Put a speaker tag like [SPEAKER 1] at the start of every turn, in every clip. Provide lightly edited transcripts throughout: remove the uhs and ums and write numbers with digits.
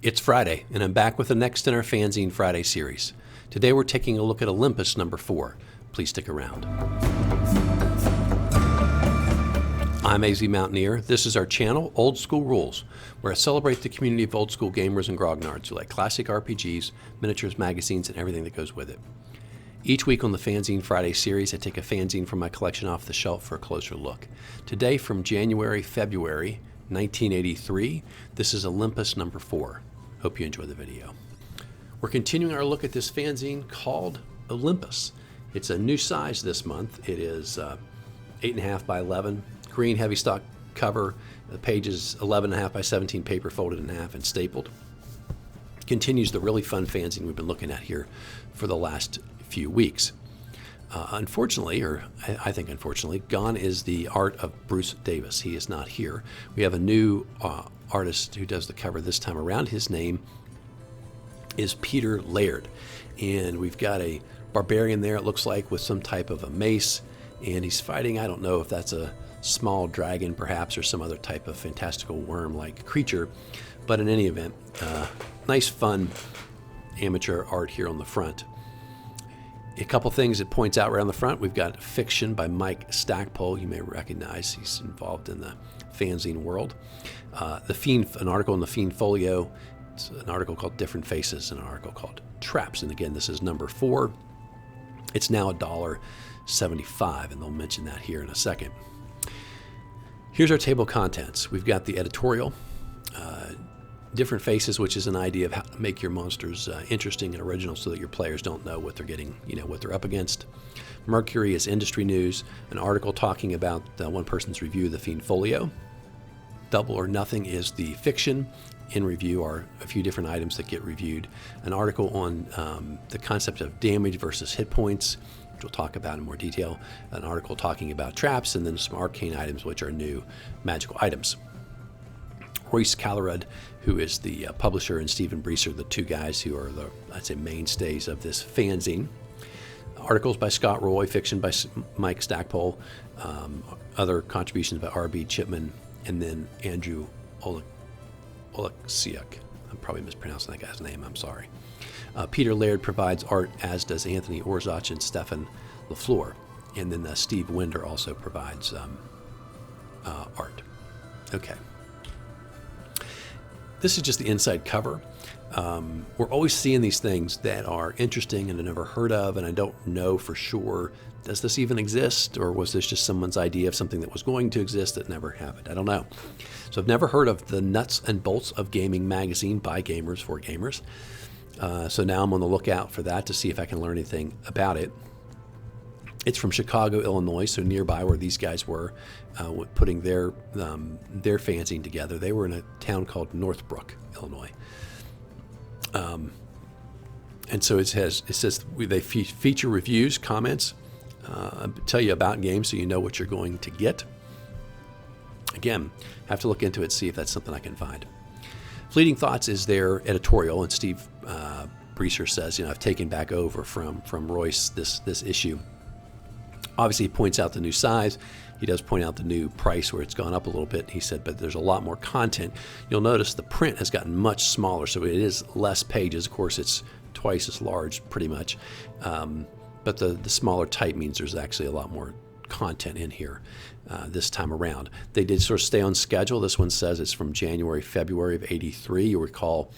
[SPEAKER 1] It's Friday, and I'm back with the next in our Fanzine Friday series. Today we're taking a look at Olympus number 4. Please stick around. I'm AZ Mountaineer. This is our channel, Old School Rules, where I celebrate the community of old school gamers and grognards who like classic RPGs, miniatures, magazines, and everything that goes with it. Each week on the Fanzine Friday series, I take a fanzine from my collection off the shelf for a closer look. Today, from February 1983, this is Olympus number 4. Hope you enjoy the video. We're continuing our look at this fanzine called Olympus. It's a new size this month. It is 8.5 by 11, green heavy stock cover, the pages 11.5 by 17 paper folded in half and stapled. Continues the really fun fanzine we've been looking at here for the last few weeks. Unfortunately, or I think unfortunately, gone is the art of Bruce Davis. He is not here. We have a new artist who does the cover this time around. His name is Peter Laird, and we've got a barbarian there, it looks like, with some type of a mace, and he's fighting, I don't know if that's a small dragon perhaps or some other type of fantastical worm-like creature, but in any event, nice fun amateur art here on the front. A couple things it points out right on the front. We've got fiction by Mike Stackpole. You may recognize, he's involved in the fanzine world. An article in the Fiend Folio. It's an article called Different Faces and an article called Traps. And again, this is number 4. It's now $1.75, and they'll mention that here in a second. Here's our table of contents. We've got the editorial, Different Faces, which is an idea of how to make your monsters interesting and original so that your players don't know what they're getting, what they're up against. Mercury is industry news, an article talking about one person's review of the Fiend Folio. Double or Nothing is the fiction. In review are a few different items that get reviewed. An article on the concept of damage versus hit points, which we'll talk about in more detail. An article talking about traps, and then some arcane items, which are new magical items. Royce, Kallerud, who is the publisher, and Stephen Breeser, the two guys who are the, I'd say, mainstays of this fanzine. Articles by Scott Roy, fiction by Mike Stackpole, other contributions by R.B. Chipman, and then Andrew Oleksiuk. I'm probably mispronouncing that guy's name, I'm sorry. Peter Laird provides art, as does Anthony Orzach and Stefan LaFleur. And then Steve Winder also provides art. Okay. This is just the inside cover. We're always seeing these things that are interesting and I've never heard of, and I don't know for sure, does this even exist, or was this just someone's idea of something that was going to exist that never happened? I don't know. So I've never heard of the Nuts and Bolts of Gaming magazine by gamers for gamers. So now I'm on the lookout for that to see if I can learn anything about it. It's from Chicago, Illinois, so nearby where these guys were putting their fanzine together. They were in a town called Northbrook, Illinois. And so it says they feature reviews, comments, tell you about games so you know what you're going to get. Again, have to look into it, see if that's something I can find. Fleeting Thoughts is their editorial, and Steve Breeser says, I've taken back over from Royce this issue. Obviously, he points out the new size. He does point out the new price where it's gone up a little bit. He said, but there's a lot more content. You'll notice the print has gotten much smaller, so it is less pages. Of course, it's twice as large, pretty much. But the smaller type means there's actually a lot more content in here this time around. They did sort of stay on schedule. This one says it's from February of 83. You'll recall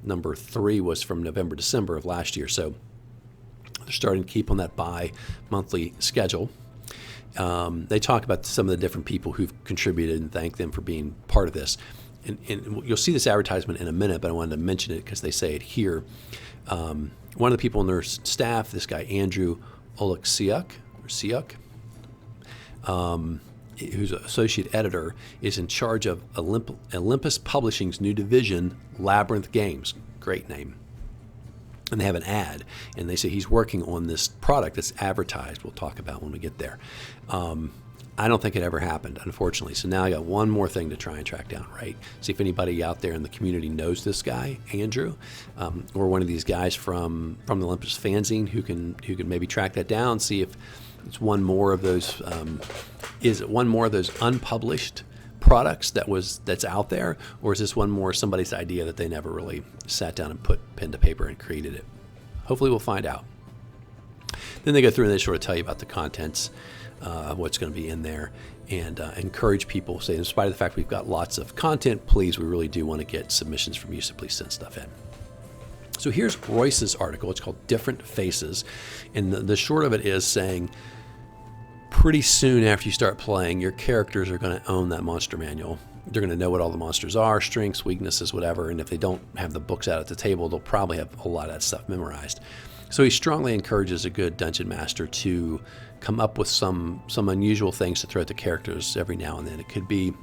[SPEAKER 1] number 3 was from November, December of last year. So they're starting to keep on that bi-monthly schedule. They talk about some of the different people who've contributed and thank them for being part of this. And you'll see this advertisement in a minute, but I wanted to mention it because they say it here. One of the people on their staff, this guy Andrew Oleksiuk, who's an associate editor, is in charge of Olympus Publishing's new division, Labyrinth Games. Great name. And they have an ad, and they say he's working on this product that's advertised. We'll talk about when we get there. I don't think it ever happened, unfortunately. So now I got one more thing to try and track down, right? See if anybody out there in the community knows this guy, Andrew, or one of these guys from the Olympus fanzine who can maybe track that down. See if it's one more of those. Is it one more of those unpublished products that's out there, or is this one more somebody's idea that they never really sat down and put pen to paper and created it? Hopefully we'll find out. Then they go through and they sort of tell you about the contents of what's going to be in there, and encourage people, say, in spite of the fact we've got lots of content, please, we really do want to get submissions from you, so please send stuff in. So here's Royce's article. It's called Different Faces, and the short of it is saying pretty soon after you start playing, your characters are going to own that monster manual. They're going to know what all the monsters are, strengths, weaknesses, whatever, and if they don't have the books out at the table, they'll probably have a lot of that stuff memorized. So he strongly encourages a good dungeon master to come up with some unusual things to throw at the characters every now and then. It could be,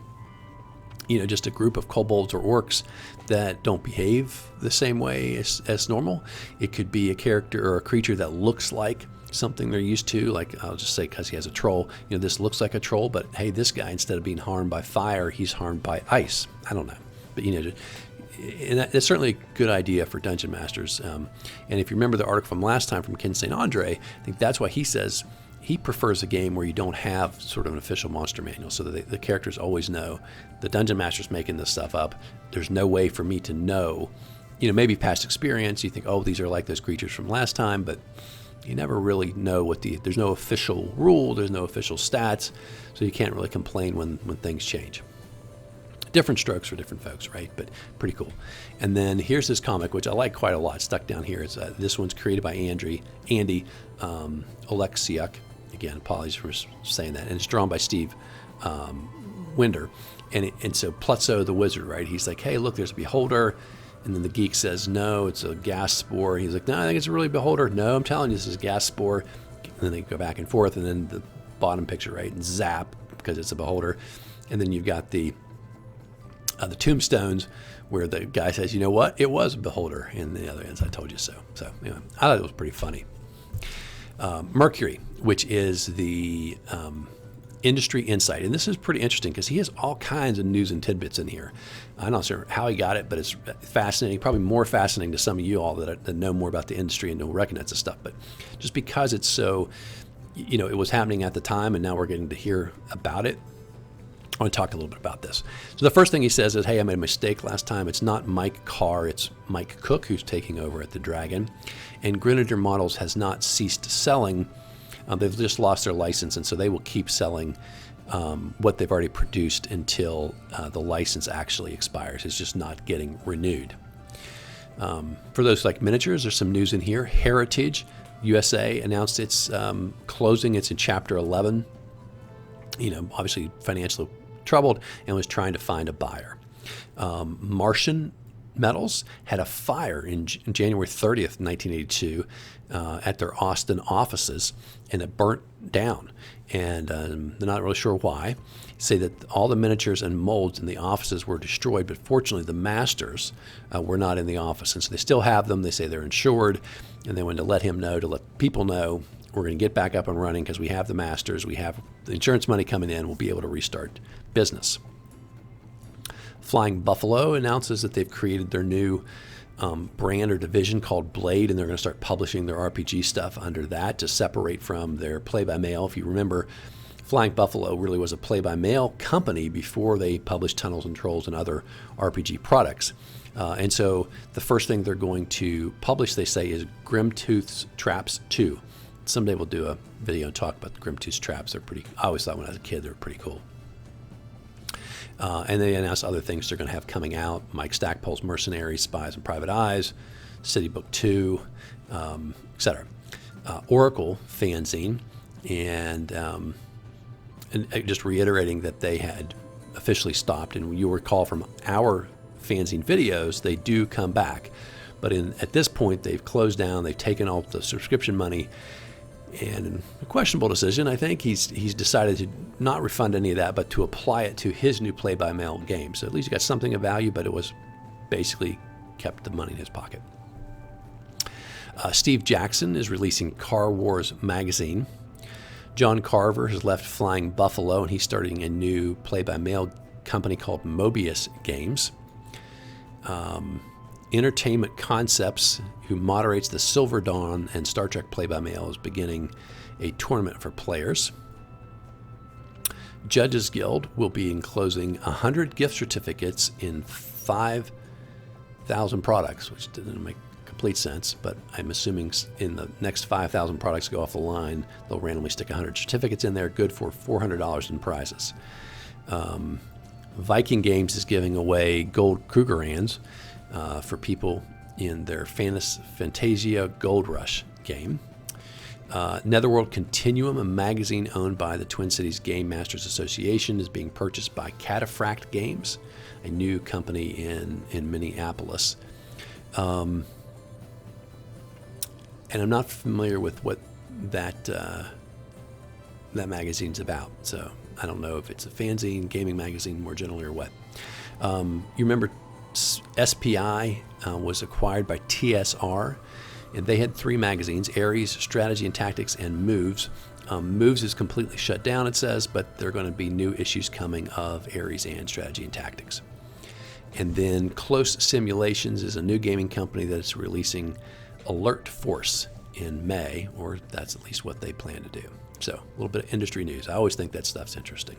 [SPEAKER 1] just a group of kobolds or orcs that don't behave the same way as normal. It could be a character or a creature that looks like something they're used to, like I'll just say because he has a troll, this looks like a troll, but hey, this guy, instead of being harmed by fire, he's harmed by ice. I don't know, but and that's certainly a good idea for dungeon masters. And if you remember the article from last time from Ken St. Andre, I think that's why he says he prefers a game where you don't have sort of an official monster manual, so that the characters always know the dungeon master's making this stuff up. There's no way for me to know, maybe past experience, you think, oh, these are like those creatures from last time, but you never really know there's no official rule, there's no official stats, so you can't really complain when things change. Different strokes for different folks, right? But pretty cool. And then here's this comic, which I like quite a lot, stuck down here. This one's created by Andy Oleksiuk. Again, apologies for saying that. And it's drawn by Steve Winder. And so Plutzo the wizard, right? He's like, hey, look, there's a beholder. And then the geek says, no, it's a gas spore. He's like, no, I think it's a really beholder. No, I'm telling you, this is a gas spore. And then they go back and forth. And then the bottom picture, right? And zap, because it's a beholder. And then you've got the tombstones where the guy says, you know what, it was a beholder, and the other ends, I told you so. So I thought it was pretty funny. Mercury, which is the industry insight, and this is pretty interesting because he has all kinds of news and tidbits in here. I'm not sure how he got it, but it's fascinating, probably more fascinating to some of you all that know more about the industry and will recognize this stuff. But just because it's so, it was happening at the time, and now we're getting to hear about it, I want to talk a little bit about this. So the first thing he says is, hey, I made a mistake last time. It's not Mike Carr, it's Mike Cook who's taking over at the Dragon. And Grenadier Models has not ceased selling. They've just lost their license, and so they will keep selling what they've already produced until the license actually expires. It's just not getting renewed. For those like miniatures, there's some news in here. Heritage USA announced it's closing. It's in Chapter 11. Obviously financially troubled, and was trying to find a buyer. Martian Metals had a fire in January 30th, 1982 at their Austin offices, and it burnt down. And they're not really sure why. Say that all the miniatures and molds in the offices were destroyed, but fortunately the masters were not in the office. And so they still have them. They say they're insured, and they wanted to let him know, to let people know, we're going to get back up and running because we have the masters, we have the insurance money coming in, we'll be able to restart business. Flying Buffalo announces that they've created their new brand or division called Blade, and they're going to start publishing their RPG stuff under that to separate from their play-by-mail. If you remember, Flying Buffalo really was a play-by-mail company before they published Tunnels and Trolls and other RPG products. And so the first thing they're going to publish, they say, is Grimtooth's Traps 2. Someday we'll do a video and talk about the Grimtooth's Traps. They're pretty, I always thought when I was a kid they were pretty cool. And they announced other things they're going to have coming out. Mike Stackpole's Mercenaries, Spies, and Private Eyes, City Book 2, etc. Oracle Fanzine, and just reiterating that they had officially stopped. And you recall from our Fanzine videos, they do come back. But at this point, they've closed down. They've taken all the subscription money. And in a questionable decision, I think he's decided to not refund any of that, but to apply it to his new play-by-mail game. So at least he got something of value, but it was basically kept the money in his pocket. Steve Jackson is releasing Car Wars magazine. John Carver has left Flying Buffalo, and he's starting a new play-by-mail company called Mobius Games. Entertainment Concepts, who moderates the Silver Dawn and Star Trek play-by-mail, is beginning a tournament for players. Judges Guild will be enclosing 100 gift certificates in 5,000 products, which didn't make complete sense, but I'm assuming in the next 5,000 products go off the line, they'll randomly stick 100 certificates in there, good for $400 in prizes. Viking Games is giving away gold Krugerrands for people in their Fantasia Gold Rush game. Netherworld Continuum, a magazine owned by the Twin Cities Game Masters Association, is being purchased by Cataphract Games, a new company in Minneapolis. And I'm not familiar with what that magazine's about, so I don't know if it's a fanzine, gaming magazine more generally, or what. You remember SPI was acquired by TSR, and they had 3 magazines: Ares, Strategy and Tactics, and Moves. Moves is completely shut down, it says, but there are going to be new issues coming of Ares and Strategy and Tactics. And then Close Simulations is a new gaming company that's releasing Alert Force in May, or that's at least what they plan to do. So a little bit of industry news. I always think that stuff's interesting.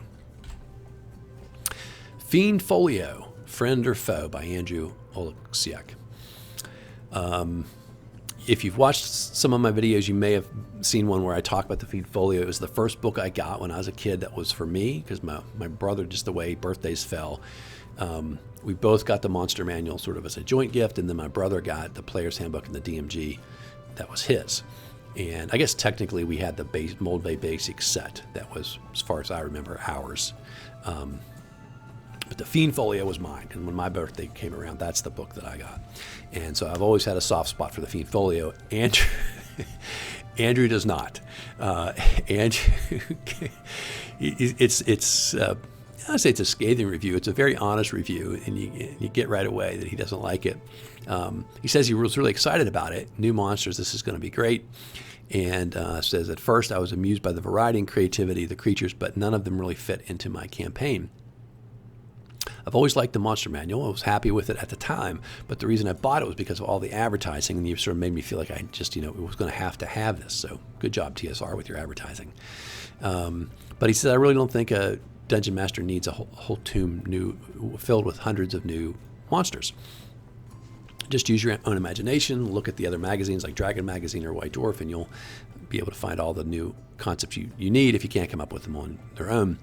[SPEAKER 1] Fiend Folio, Friend or Foe by Andrew Oleksiuk. If you've watched some of my videos, you may have seen one where I talk about the Fiend Folio. It was the first book I got when I was a kid that was for me, because my brother, just the way birthdays fell, we both got the Monster Manual sort of as a joint gift, and then my brother got the Player's Handbook and the DMG. That was his. And I guess technically we had the Mold Bay Basic set. That was, as far as I remember, ours. But the Fiend Folio was mine, and when my birthday came around, that's the book that I got. And so I've always had a soft spot for the Fiend Folio. Andrew does not. Andrew, I say it's a scathing review. It's a very honest review, and you get right away that he doesn't like it. He says he was really excited about it. New monsters, this is going to be great. And says, at first I was amused by the variety and creativity of the creatures, but none of them really fit into my campaign. I've always liked the Monster Manual. I was happy with it at the time, but the reason I bought it was because of all the advertising, and you sort of made me feel like I just, was going to have this. So good job, TSR, with your advertising. But he said, I really don't think a Dungeon Master needs a whole tome filled with hundreds of new monsters. Just use your own imagination, look at the other magazines like Dragon Magazine or White Dwarf, and you'll be able to find all the new concepts you need if you can't come up with them on their own.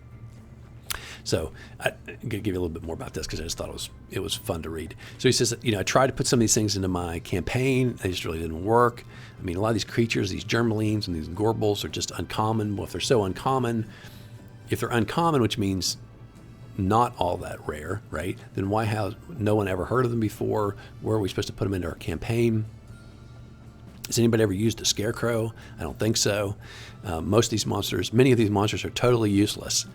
[SPEAKER 1] So I'm going to give you a little bit more about this because I just thought it was fun to read. So he says, I tried to put some of these things into my campaign. They just really didn't work. I mean, a lot of these creatures, these Germalines and these Gorbles, are just uncommon. Well, if they're so uncommon, which means not all that rare, right? Then why has no one ever heard of them before? Where are we supposed to put them into our campaign? Has anybody ever used a Scarecrow? I don't think so. Many of these monsters are totally useless.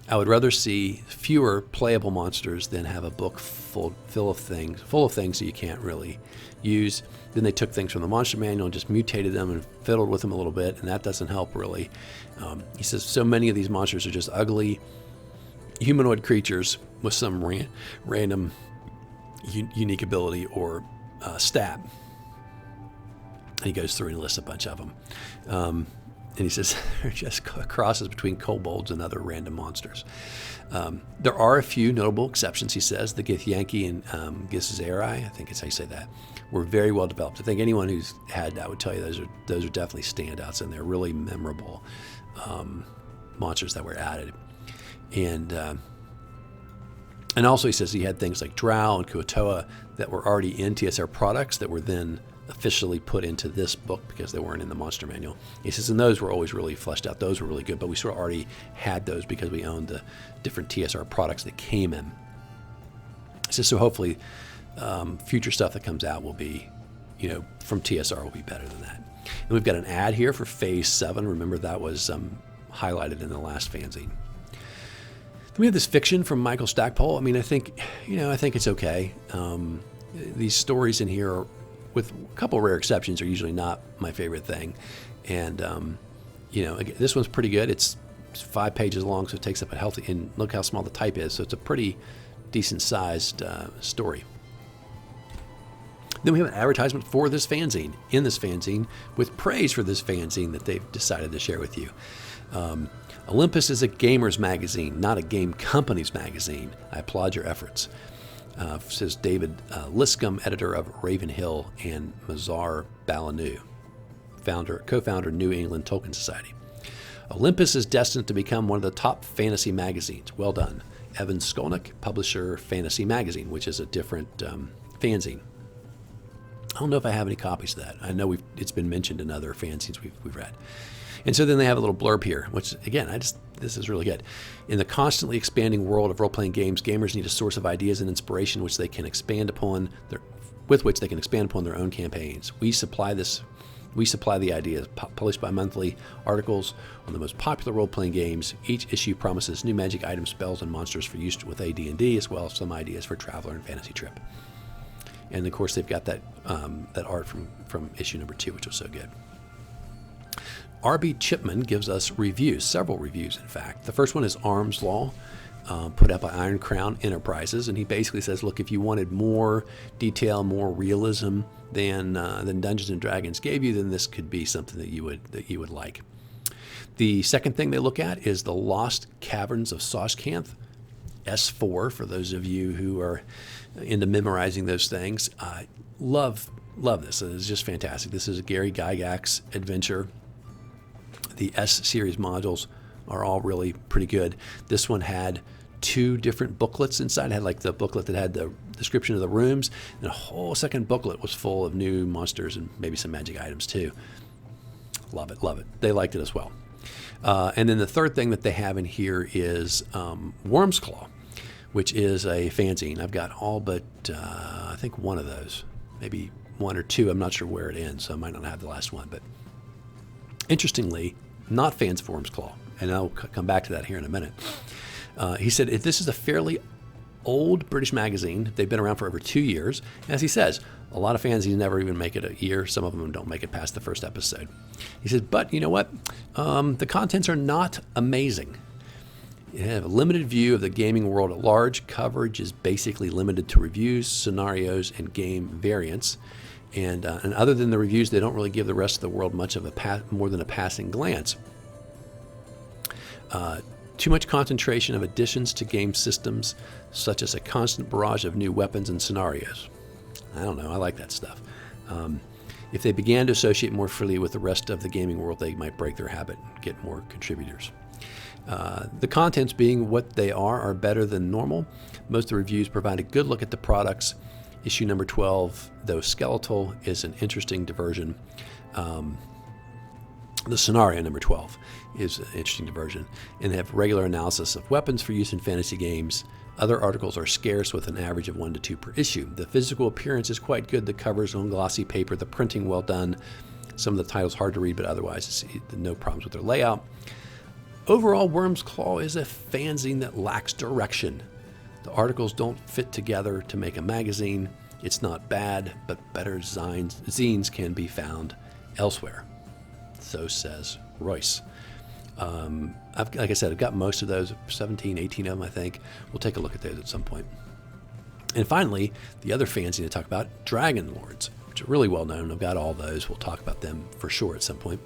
[SPEAKER 1] I would rather see fewer playable monsters than have a book full of things that you can't really use. Then they took things from the Monster Manual and just mutated them and fiddled with them a little bit, and that doesn't help really. He says so many of these monsters are just ugly humanoid creatures with some random unique ability or stab. And he goes through and lists a bunch of them. And he says they're just crosses between kobolds and other random monsters. There are a few notable exceptions, he says. The Githyanki and Githzerai, I think it's how you say that, were very well developed. I think anyone who's had that would tell you those are definitely standouts, and they're really memorable monsters that were added. And also he says he had things like Drow and Kuatoa that were already in TSR products that were then officially put into this book because they weren't in the Monster Manual. He says, and those were always really fleshed out. Those were really good, but we sort of already had those because we owned the different TSR products that came in. He says, so hopefully future stuff that comes out will be, from TSR will be better than that. And we've got an ad here for Phase 7. Remember that was highlighted in the last fanzine. Then we have this fiction from Michael Stackpole. I mean, I think it's okay. These stories in here, with a couple of rare exceptions, are usually not my favorite thing. And, this one's pretty good. It's 5 pages long, so it takes up a healthy, and look how small the type is. So it's a pretty decent sized story. Then we have an advertisement for this fanzine, with praise for this fanzine that they've decided to share with you. Olympus is a gamer's magazine, not a game company's magazine. I applaud your efforts, says David Liscombe, editor of Ravenhill, and Mazar Balanu, co-founder New England Tolkien Society. Olympus is destined to become one of the top fantasy magazines. Well done. Evan Skolnick, publisher, Fantasy Magazine, which is a different fanzine. I don't know if I have any copies of that. I know it's been mentioned in other fanzines we've read. And so then they have a little blurb here, which, again, this is really good. In the constantly expanding world of role-playing games, gamers need a source of ideas and inspiration with which they can expand upon their own campaigns. We supply the ideas, published by monthly articles on the most popular role-playing games. Each issue promises new magic items, spells, and monsters for use with AD&D, as well as some ideas for Traveler and Fantasy Trip. And, of course, they've got that art from issue number 2, which was so good. R.B. Chipman gives us reviews, several reviews, in fact. The first one is Wyrms Law, put out by Iron Crown Enterprises, and he basically says, look, if you wanted more detail, more realism than Dungeons and Dragons gave you, then this could be something that you would like. The second thing they look at is the Lost Caverns of Tsjocanth, S4, for those of you who are into memorizing those things. Love this. It's just fantastic. This is a Gary Gygax adventure. The S series modules are all really pretty good. This one had 2 different booklets inside. It had like the booklet that had the description of the rooms, and a whole second booklet was full of new monsters and maybe some magic items too. Love it. They liked it as well. And then the third thing that they have in here is Wyrms Claw, which is a fanzine. I've got all but I think one of those, maybe 1 or 2. I'm not sure where it ends, so I might not have the last one. But interestingly, not fans of Wyrms Claw, and I'll come back to that here in a minute. He said, this is a fairly old British magazine. They've been around for over 2 years. As he says, a lot of fanzines never even make it a year. Some of them don't make it past the first episode. He says, but you know what? The contents are not amazing. You have a limited view of the gaming world at large. Coverage is basically limited to reviews, scenarios, and game variants. And other than the reviews, they don't really give the rest of the world much of more than a passing glance. Too much concentration of additions to game systems, such as a constant barrage of new weapons and scenarios. I don't know. I like that stuff. If they began to associate more freely with the rest of the gaming world, they might break their habit and get more contributors. The contents, being what they are better than normal. Most of the reviews provide a good look at the products. Issue number 12, though skeletal, is an interesting diversion. The scenario number 12 is an interesting diversion, and they have regular analysis of weapons for use in fantasy games. Other articles are scarce, with an average of 1 to 2 per issue. The physical appearance is quite good. The covers on glossy paper, the printing well done. Some of the titles hard to read, but otherwise no problems with their layout. Overall, Wyrms Claw is a fanzine that lacks direction. The articles don't fit together to make a magazine. It's not bad, but better zines can be found elsewhere. So says Royce. Like I said, I've got most of those, 17, 18 of them, I think. We'll take a look at those at some point. And finally, the other fanzine to talk about, DragonLords, which are really well known. I've got all those. We'll talk about them for sure at some point.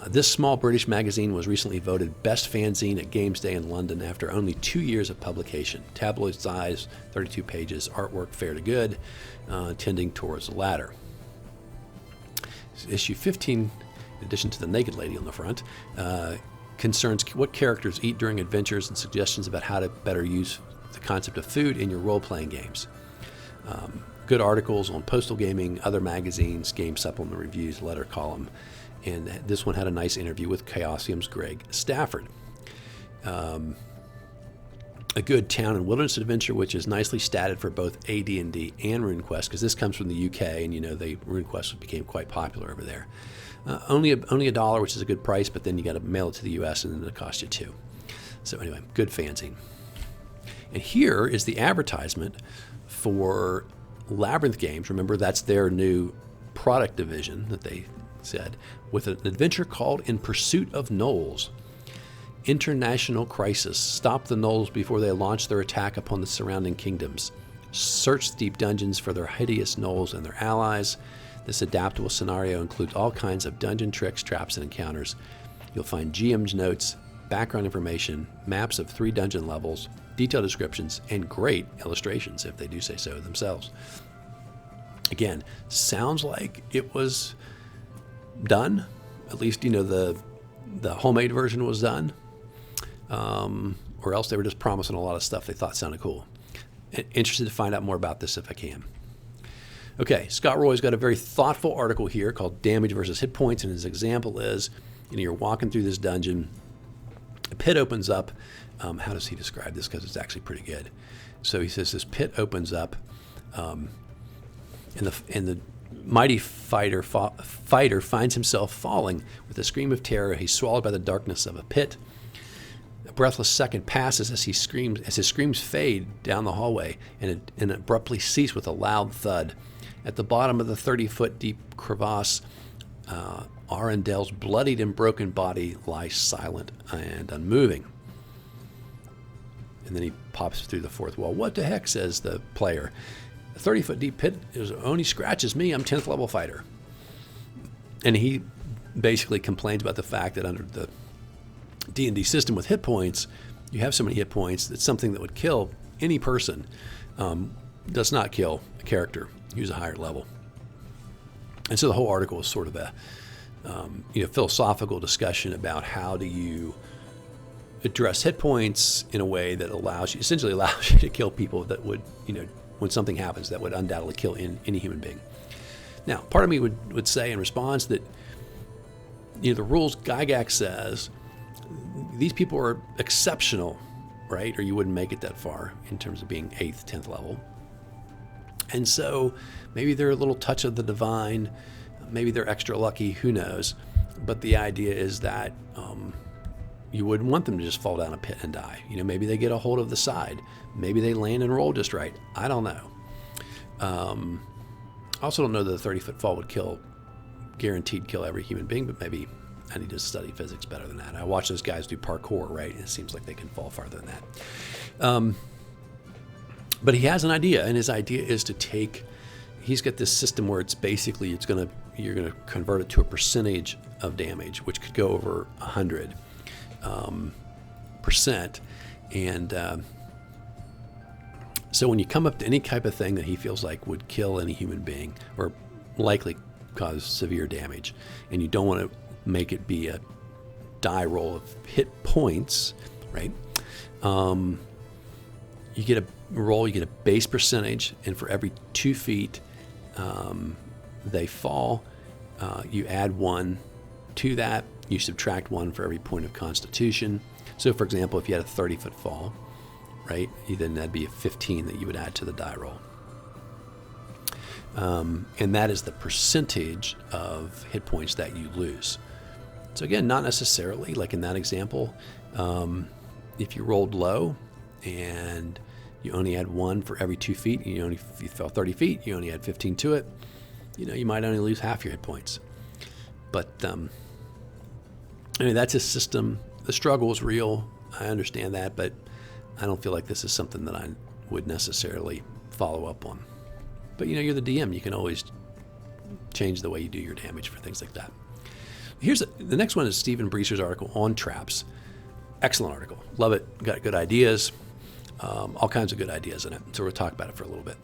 [SPEAKER 1] This small British magazine was recently voted best fanzine at Games Day in London after only 2 years of publication. Tabloid size, 32 pages, artwork fair to good, tending towards the latter. Issue 15, in addition to the naked lady on the front, concerns what characters eat during adventures and suggestions about how to better use the concept of food in your role-playing games. Good articles on postal gaming, other magazines, game supplement reviews, letter column, and this one had a nice interview with Chaosium's Greg Stafford. A good town and wilderness adventure, which is nicely statted for both AD&D and RuneQuest, because this comes from the UK, and RuneQuest became quite popular over there. Only $1, which is a good price, but then you got to mail it to the US, and then it costs you $2. So anyway, good fanzine. And here is the advertisement for Labyrinth Games. Remember, that's their new product division that they said, with an adventure called In Pursuit of Gnolls. International crisis. Stop the Gnolls before they launch their attack upon the surrounding kingdoms. Search the deep dungeons for their hideous Gnolls and their allies. This adaptable scenario includes all kinds of dungeon tricks, traps, and encounters. You'll find GM's notes, background information, maps of 3 dungeon levels, detailed descriptions, and great illustrations, if they do say so themselves. Again, sounds like it was done. At least, the homemade version was done. Or else they were just promising a lot of stuff they thought sounded cool. Interested to find out more about this if I can. Okay, Scott Roy's got a very thoughtful article here called Damage versus Hit Points, and his example is, you're walking through this dungeon, a pit opens up. How does he describe this? Because it's actually pretty good. So he says this pit opens up, and the mighty fighter finds himself falling with a scream of terror. He's swallowed by the darkness of a pit. A breathless second passes as his screams fade down the hallway and abruptly cease with a loud thud. At the bottom of the 30-foot deep crevasse, Arendel's bloodied and broken body lies silent and unmoving. And then he pops through the fourth wall. What the heck, says the player. A 30-foot deep pit only scratches me. I'm 10th level fighter. And he basically complains about the fact that under the D&D system with hit points, you have so many hit points that something that would kill any person does not kill a character who's a higher level. And so the whole article is sort of a philosophical discussion about how do you address hit points in a way that essentially allows you to kill people that would, when something happens, that would undoubtedly kill any human being. Now, part of me would say in response that, the rules Gygax says, these people are exceptional, right? Or you wouldn't make it that far in terms of being 8th, 10th level. And so maybe they're a little touch of the divine, maybe they're extra lucky, who knows? But the idea is that you wouldn't want them to just fall down a pit and die. Maybe they get a hold of the side. Maybe they land and roll just right. I don't know. I also don't know that a 30-foot fall would guaranteed kill every human being, but maybe I need to study physics better than that. I watch those guys do parkour, right? And it seems like they can fall farther than that. But he has an idea, and his idea is to he's got this system where it's basically, you're gonna convert it to a percentage of damage, which could go over 100%. And so when you come up to any type of thing that he feels like would kill any human being or likely cause severe damage, and you don't want to make it be a die roll of hit points, right? You get a roll, you get a base percentage, and for every 2 feet they fall, you add 1 to that. You subtract 1 for every point of constitution. So, for example, if you had a 30-foot fall, right, then that'd be a 15 that you would add to the die roll. And that is the percentage of hit points that you lose. So again, not necessarily, like in that example, if you rolled low and you only had 1 for every 2 feet, if you fell 30 feet, you only had 15 to it, you might only lose half your hit points. But that's a system. The struggle is real. I understand that, but I don't feel like this is something that I would necessarily follow up on. But you're the DM. You can always change the way you do your damage for things like that. The next one is Stephen Breeser's article on traps. Excellent article. Love it. Got good ideas. All kinds of good ideas in it. So we'll talk about it for a little bit.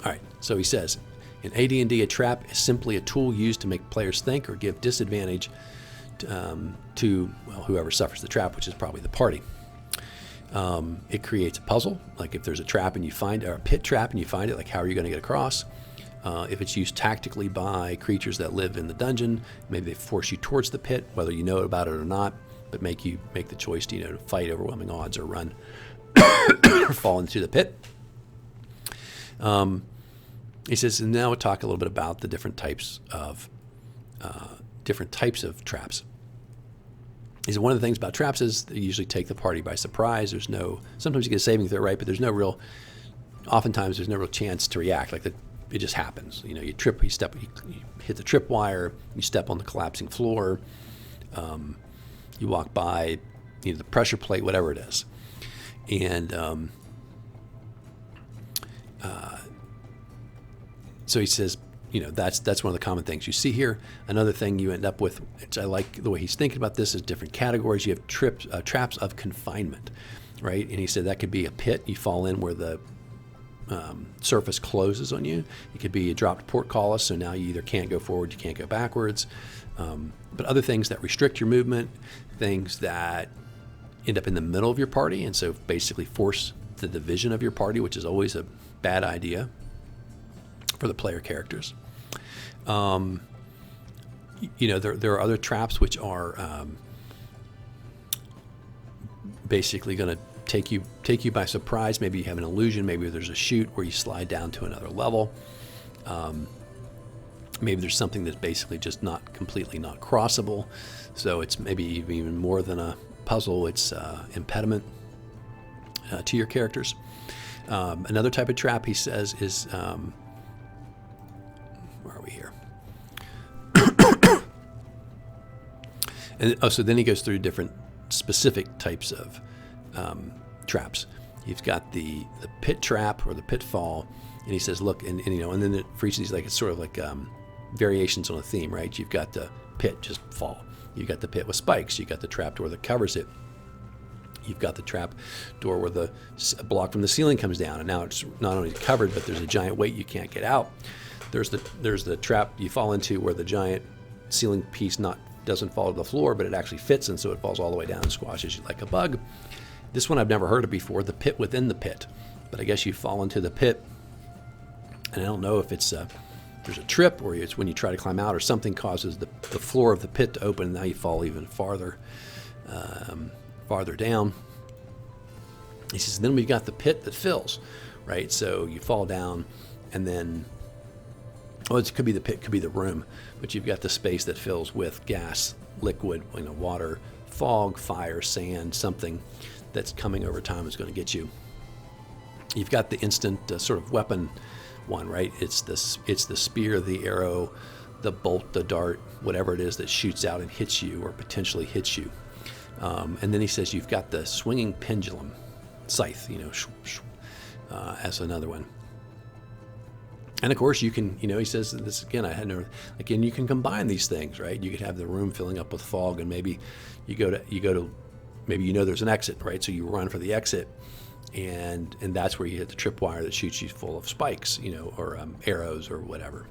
[SPEAKER 1] All right. So he says, in AD&D, a trap is simply a tool used to make players think or give disadvantage to whoever suffers the trap, which is probably the party. It creates a puzzle, like if there's a trap and you find, or a pit trap and you find it, like how are you going to get across? If it's used tactically by creatures that live in the dungeon, maybe they force you towards the pit, whether you know about it or not, but make the choice to to fight overwhelming odds or run or fall into the pit. He says, and now we'll talk a little bit about the different types of traps. He said one of the things about traps is they usually take the party by surprise. Sometimes you get a saving throw, right? But oftentimes there's no real chance to react. Like it just happens. You trip, you hit the tripwire, you step on the collapsing floor, you walk by, the pressure plate, whatever it is. And so he says, that's one of the common things you see here. Another thing you end up with, which I like the way he's thinking about this, is different categories. You have traps of confinement, right? And he said that could be a pit. You fall in where the surface closes on you. It could be a dropped portcullis, so now you either can't go forward, you can't go backwards. But other things that restrict your movement, things that end up in the middle of your party, and so basically force the division of your party, which is always a bad idea for the player characters. There are other traps which are basically going to take you by surprise. Maybe you have an illusion. Maybe there's a chute where you slide down to another level. Maybe there's something that's basically just completely not crossable. So it's maybe even more than a puzzle. It's impediment to your characters. Another type of trap, he says, is where are we here? So then he goes through different specific types of traps. You've got the pit trap or the pitfall, and he says, look, and then for each of these, like, it's sort of like variations on a theme, right? You've got the pit, just fall. You've got the pit with spikes. You've got the trap door that covers it. You've got the trap door where the block from the ceiling comes down, and now it's not only covered, but there's a giant weight you can't get out. There's the trap you fall into where the giant ceiling piece doesn't fall to the floor, but it actually fits, and so it falls all the way down and squashes you like a bug. This one I've never heard of before, the pit within the pit. But I guess you fall into the pit, and I don't know if it's there's a trip or it's when you try to climb out, or something causes the floor of the pit to open, and now you fall even farther down. He says, then we've got the pit that fills, right? So you fall down, and then, it could be the pit, could be the room, but you've got the space that fills with gas, liquid, water, fog, fire, sand, something that's coming over time is going to get you. You've got the instant sort of weapon one, right? It's the spear, the arrow, the bolt, the dart, whatever it is that shoots out and hits you or potentially hits you. And then he says you've got the swinging pendulum scythe, as another one. And of course you can, he says this again, you can combine these things, right? You could have the room filling up with fog, and maybe you go to maybe there's an exit, right? So you run for the exit, and that's where you hit the tripwire that shoots you full of spikes, or arrows or whatever.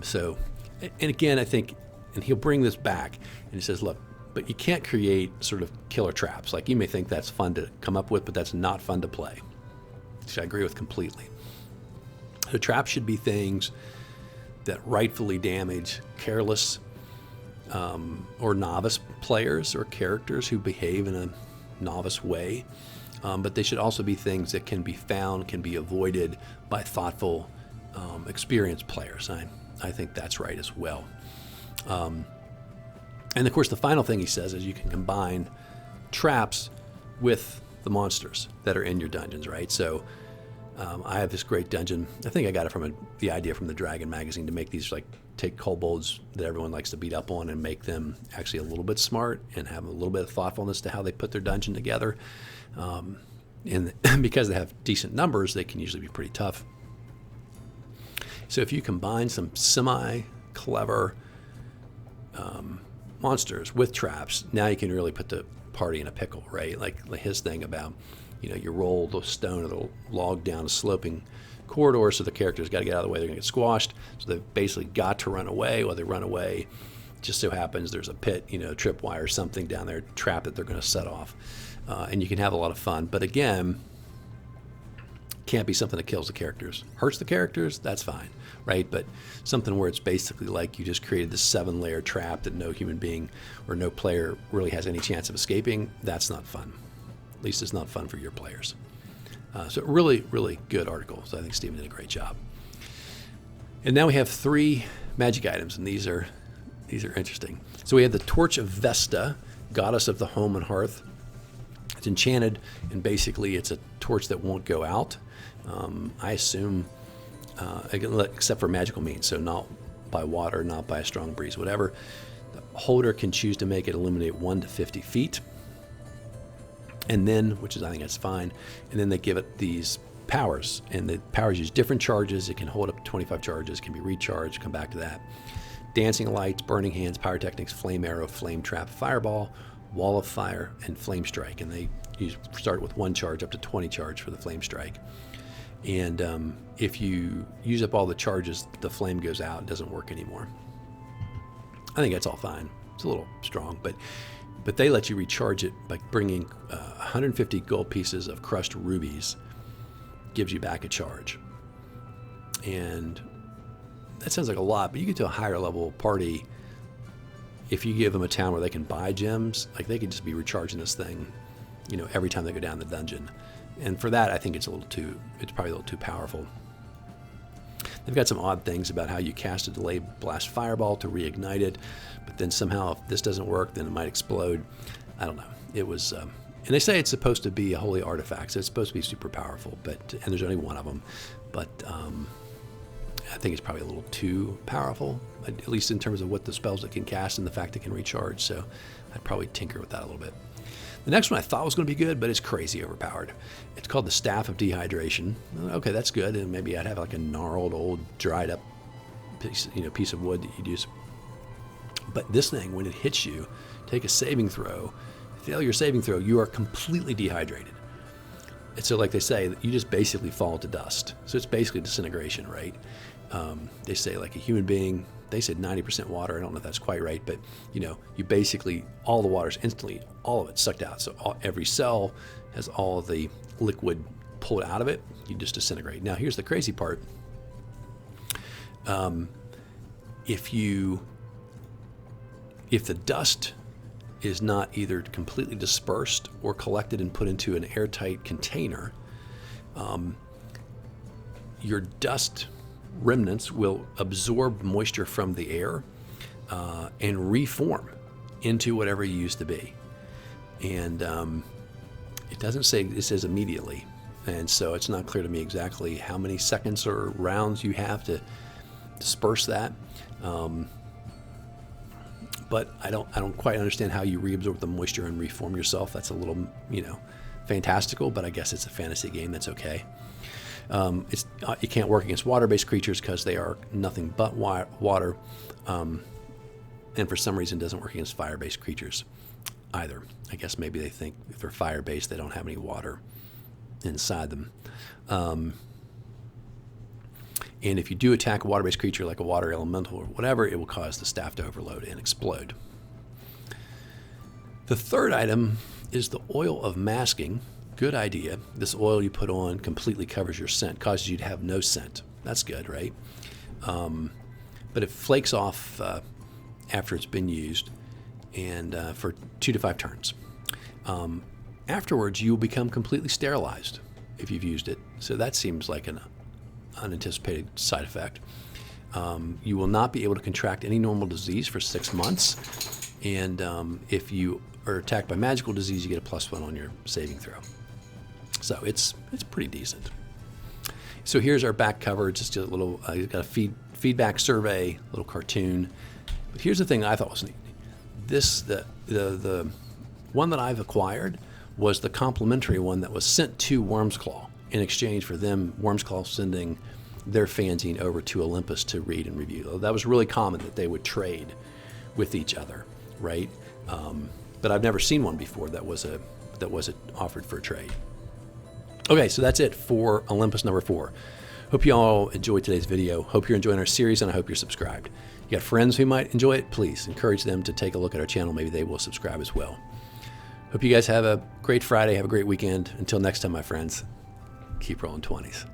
[SPEAKER 1] So, and again, I think, and he'll bring this back, and he says, look, but you can't create sort of killer traps. Like, you may think that's fun to come up with, but that's not fun to play, which I agree with completely. So traps should be things that rightfully damage careless or novice players or characters who behave in a novice way. But they should also be things that can be found, can be avoided by thoughtful, experienced players. I think that's right as well. And of course, the final thing he says is you can combine traps with the monsters that are in your dungeons, right? So I have this great dungeon. I think I got it from the idea from the Dragon magazine to make these, like, take kobolds that everyone likes to beat up on and make them actually a little bit smart and have a little bit of thoughtfulness to how they put their dungeon together. And because they have decent numbers, they can usually be pretty tough. So if you combine some semi-clever monsters with traps, now you can really put the party in a pickle, right? Like his thing about, you roll the stone or the log down a sloping corridor, so the characters got to get out of the way, they're going to get squashed. So they've basically got to run away. While they run away, just so happens there's a pit, tripwire, something down there, trap that they're going to set off. And you can have a lot of fun. But again, can't be something that kills the characters. Hurts the characters, that's fine, right? But something where it's basically like you just created this 7-layer trap that no human being or no player really has any chance of escaping, that's not fun. At least it's not fun for your players. So really, really good article. So I think Stephen did a great job. And now we have 3 magic items, and these are interesting. So we have the Torch of Vesta, goddess of the home and hearth. It's enchanted, and basically it's a torch that won't go out. I assume, except for magical means, so not by water, not by a strong breeze, whatever. The holder can choose to make it illuminate 1 to 50 feet. And then, I think that's fine, and then they give it these powers, and the powers use different charges. It can hold up to 25 charges, can be recharged, come back to that. Dancing lights, burning hands, pyrotechnics, flame arrow, flame trap, fireball, wall of fire, and flame strike. And they start with 1 charge up to 20 charge for the flame strike. And if you use up all the charges, the flame goes out and doesn't work anymore. I think that's all fine. It's a little strong, but they let you recharge it by bringing 150 gold pieces of crushed rubies, gives you back a charge. And that sounds like a lot, but you get to a higher level party, if you give them a town where they can buy gems, like they could just be recharging this thing, you know, every time they go down the dungeon. And for that, I think it's probably a little too powerful. They've got some odd things about how you cast a delayed blast fireball to reignite it, but then somehow if this doesn't work, then it might explode. I don't know. It was, and they say it's supposed to be a holy artifact, so it's supposed to be super powerful, and there's only one of them. But I think it's probably a little too powerful, at least in terms of what the spells it can cast and the fact it can recharge. So I'd probably tinker with that a little bit. The next one I thought was going to be good, but it's crazy overpowered. It's called the Staff of Dehydration. Okay, that's good, and maybe I'd have like a gnarled, old, dried up piece of wood that you'd use. But this thing, when it hits you, take a saving throw. Fail your saving throw, you are completely dehydrated. And so, like they say, you just basically fall to dust. So it's basically disintegration, right? They say like a human being, they said 90% water. I don't know if that's quite right, but you basically, all the water's instantly, all of it sucked out. So every cell has all of the liquid pulled out of it. You just disintegrate. Now here's the crazy part. If the dust is not either completely dispersed or collected and put into an airtight container, your dust remnants will absorb moisture from the air and reform into whatever you used to be. And it doesn't say, it says immediately. And so it's not clear to me exactly how many seconds or rounds you have to disperse that. But I don't quite understand how you reabsorb the moisture and reform yourself. That's a little, fantastical, but I guess it's a fantasy game. That's okay. You can't work against water-based creatures because they are nothing but water. And for some reason doesn't work against fire-based creatures either. I guess maybe they think if they're fire-based, they don't have any water inside them. And if you do attack a water-based creature like a water elemental or whatever, it will cause the staff to overload and explode. The third item is the oil of masking. Good idea. This oil you put on completely covers your scent, causes you to have no scent. That's good, right? But it flakes off after it's been used, and for 2 to 5 turns. Afterwards, you will become completely sterilized if you've used it. So that seems like an unanticipated side effect. You will not be able to contract any normal disease for 6 months, and if you are attacked by magical disease, you get a +1 on your saving throw. So it's pretty decent. So here's our back cover. Just a little, got a feedback survey, little cartoon. But here's the thing I thought was neat. The one that I've acquired was the complimentary one that was sent to Wyrms Claw in exchange for them, Wyrms Claw, sending their fanzine over to Olympus to read and review. That was really common that they would trade with each other, right? But I've never seen one before that was offered for a trade. Okay, so that's it for Olympus number 4. Hope you all enjoyed today's video. Hope you're enjoying our series, and I hope you're subscribed. You got friends who might enjoy it? Please encourage them to take a look at our channel. Maybe they will subscribe as well. Hope you guys have a great Friday. Have a great weekend. Until next time, my friends, keep rolling 20s.